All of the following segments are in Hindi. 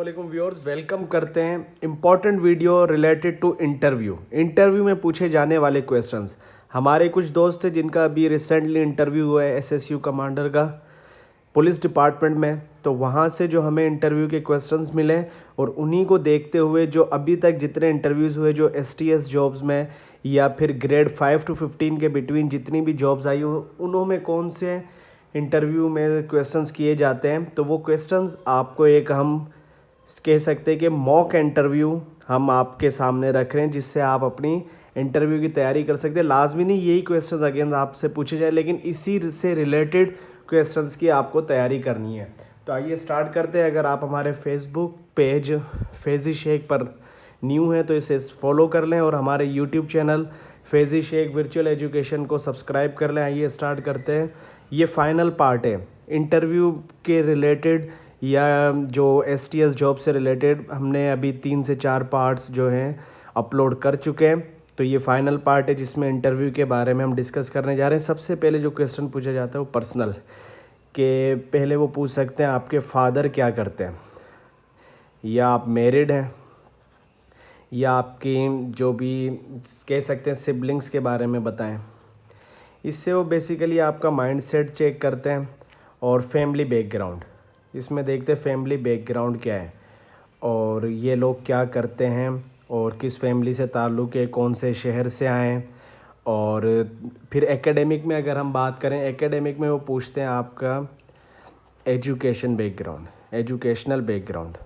वालेकुम व्यूअर्स, वेलकम करते हैं important video related to interview में पूछे जाने वाले क्वेश्चंस। हमारे कुछ दोस्त हैं जिनका अभी रिसेंटली इंटरव्यू हुआ है एसएसयू कमांडर का पुलिस डिपार्टमेंट में, तो वहाँ से जो हमें इंटरव्यू के क्वेश्चंस मिले और उन्हीं को देखते हुए जो अभी तक जितने इंटरव्यूज़ हुए जो एसटीएस जॉब्स में या फिर ग्रेड 5 to 15 के बिटवीन जितनी भी जॉब्स आई हो उन्होंने कौन से इंटरव्यू में क्वेश्चंस किए जाते हैं, तो वो क्वेश्चंस आपको एक हम कह सकते हैं कि मॉक इंटरव्यू हम आपके सामने रख रहे हैं जिससे आप अपनी इंटरव्यू की तैयारी कर सकते हैं। लाजमी नहीं यही क्वेश्चंस अगेन आपसे पूछे जाए, लेकिन इसी से रिलेटेड क्वेश्चंस की आपको तैयारी करनी है। तो आइए स्टार्ट करते हैं। अगर आप हमारे फेसबुक पेज फैज़ी शेख पर न्यू है तो इसे फॉलो कर लें और हमारे YouTube channel Faizi Shaikh virtual education को सब्सक्राइब कर लें। आइए स्टार्ट करते हैं। ये फाइनल पार्ट है इंटरव्यू के रिलेटेड या जो एसटीएस जॉब से रिलेटेड। हमने अभी 3 से 4 पार्ट्स जो हैं अपलोड कर चुके हैं, तो ये फाइनल पार्ट है जिसमें इंटरव्यू के बारे में हम डिस्कस करने जा रहे हैं। सबसे पहले जो क्वेश्चन पूछा जाता है वो पर्सनल के पहले वो पूछ सकते हैं आपके फादर क्या करते हैं, या आप मैरिड हैं, या आपकी जो भी कह सकते हैं सिबलिंग्स के बारे में बताएं। इससे वो बेसिकली आपका माइंडसेट चेक करते हैं और फैमिली बैकग्राउंड, इसमें देखते हैं फैमिली बैकग्राउंड क्या है और ये लोग क्या करते हैं और किस फैमिली से ताल्लुक़ है, कौन से शहर से आए। और फिर एकेडमिक में अगर हम बात करें, एकेडमिक में वो पूछते हैं आपका एजुकेशनल बैकग्राउंड।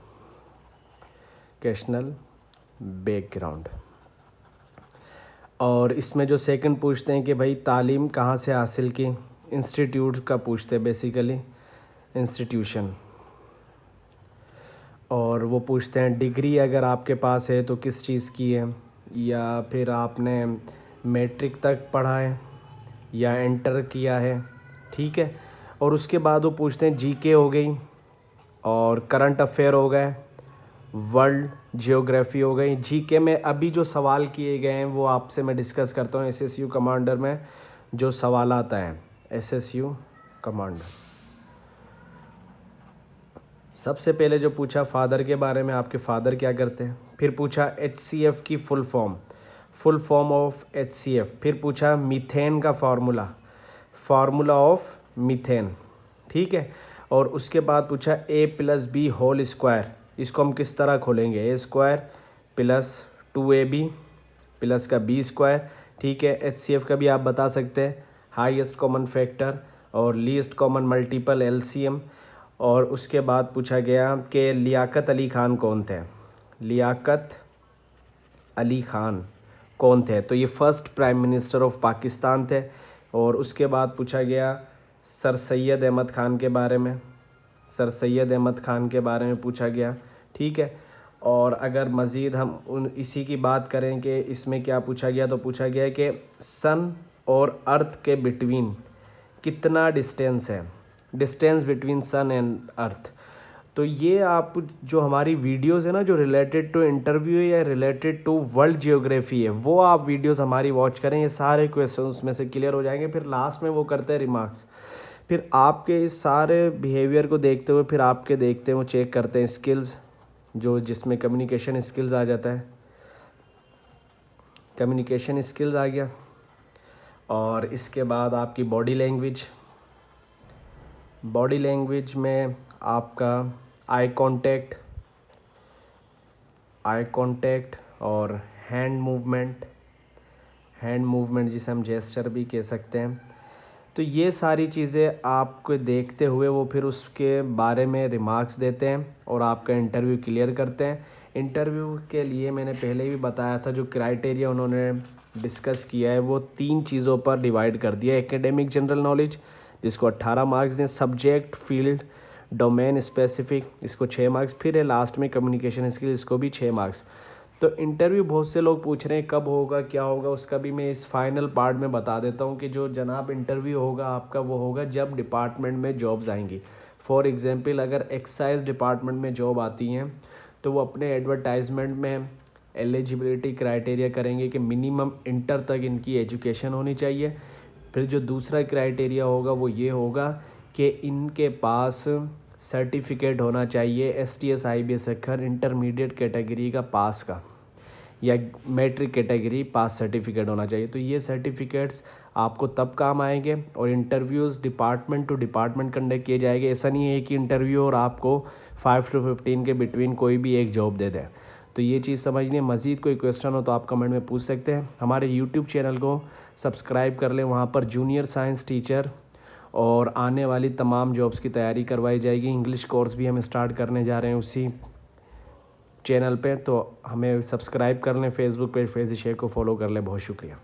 और इसमें जो सेकंड पूछते हैं कि भाई तालीम कहाँ से हासिल की, इंस्टीट्यूट का पूछते हैं बेसिकली, इंस्टीट्यूशन। और वो पूछते हैं डिग्री अगर आपके पास है तो किस चीज़ की है, या फिर आपने मैट्रिक तक पढ़ा है या इंटर किया है, ठीक है। और उसके बाद वो पूछते हैं जीके हो गई और करंट अफेयर हो गए, वर्ल्ड जियोग्राफी हो गई। जीके में अभी जो सवाल किए गए हैं वो आपसे मैं डिस्कस करता हूँ। एसएसयू कमांडर में जो सवाल आता है, एसएसयू कमांडर सबसे पहले जो पूछा फादर के बारे में, आपके फादर क्या करते हैं। फिर पूछा एचसीएफ की फुल फॉर्म ऑफ एचसीएफ। फिर पूछा मीथेन का फार्मूला ऑफ मीथेन, ठीक है। और उसके बाद पूछा a+b होल स्क्वायर, इसको हम किस तरह खोलेंगे, a² प्लस 2ab प्लस का b स्क्वायर, ठीक है। एचसीएफ का भी आप बता सकते हैं, हाईएस्ट कॉमन फैक्टर और लीस्ट कॉमन मल्टीपल एलसीएम। और उसके बाद पूछा गया कि लियाकत अली खान कौन थे, तो ये first prime minister of Pakistan थे। और उसके बाद पूछा गया सर सैयद अहमद ख़ान के बारे में पूछा गया, ठीक है। और अगर मज़ीद हम इसी की बात करें कि इसमें क्या पूछा गया, तो पूछा गया कि सन और अर्थ के बिटवीन कितना डिस्टेंस है, distance between sun and earth. तो ये आप जो हमारी वीडियोस है ना, जो रिलेटेड टू इंटरव्यू या रिलेटेड टू वर्ल्ड जियोग्राफी है, वो आप वीडियोस हमारी वॉच करें, ये सारे क्वेश्चन उसमें से क्लियर हो जाएंगे। फिर लास्ट में वो करते हैं रिमार्क्स, फिर आपके इस सारे बिहेवियर को देखते हुए फिर आपके देखते हैं वो चेक करते हैं स्किल्स, जो जिसमें कम्युनिकेशन स्किल्स आ जाता है, कम्युनिकेशन स्किल्स आ गया। और इसके बाद आपकी बॉडी लैंग्वेज में आपका आई कांटेक्ट और हैंड मूवमेंट जिसे हम जेस्चर भी कह सकते हैं। तो ये सारी चीज़ें आपको देखते हुए वो फिर उसके बारे में रिमार्क्स देते हैं और आपका इंटरव्यू क्लियर करते हैं। इंटरव्यू के लिए मैंने पहले भी बताया था, जो क्राइटेरिया उन्होंने डिस्कस किया है वो 3 चीज़ों पर डिवाइड कर दिया। एकेडमिक जनरल नॉलेज जिसको 18 मार्क्स दें, सब्जेक्ट फील्ड डोमेन स्पेसिफिक इसको 6 मार्क्स, फिर है लास्ट में कम्युनिकेशन स्किल, इसको भी 6 मार्क्स। तो इंटरव्यू बहुत से लोग पूछ रहे हैं कब होगा, क्या होगा, उसका भी मैं इस फाइनल पार्ट में बता देता हूँ कि जो जनाब इंटरव्यू होगा आपका वो होगा जब डिपार्टमेंट में जॉब्स आएंगी। फॉर एग्जांपल अगर एक्साइज डिपार्टमेंट में जॉब आती हैं तो वो अपने एडवर्टाइजमेंट में एलिजिबिलिटी क्राइटेरिया करेंगे कि मिनिमम इंटर तक इनकी एजुकेशन होनी चाहिए। फिर जो दूसरा क्राइटेरिया होगा वो ये होगा कि इनके पास सर्टिफिकेट होना चाहिए STS IBS अखर इंटरमीडिएट कैटेगरी का पास का, या मैट्रिक कैटेगरी पास सर्टिफिकेट होना चाहिए। तो ये सर्टिफिकेट्स आपको तब काम आएंगे। और interviews department to department conduct किए जाएंगे। ऐसा नहीं है कि इंटरव्यू और आपको 5 to 15 के बिटवीन कोई भी एक जॉब दे दें। तो ये चीज़ समझनी है। मज़ीद कोई क्वेश्चन हो तो आप कमेंट में पूछ सकते हैं। हमारे यूट्यूब चैनल को सब्सक्राइब कर लें, वहाँ पर जूनियर साइंस टीचर और आने वाली तमाम जॉब्स की तैयारी करवाई जाएगी। इंग्लिश कोर्स भी हम स्टार्ट करने जा रहे हैं उसी चैनल पे, तो हमें सब्सक्राइब कर लें। फेसबुक पेज फेज़ शेख को फॉलो कर लें। बहुत शुक्रिया।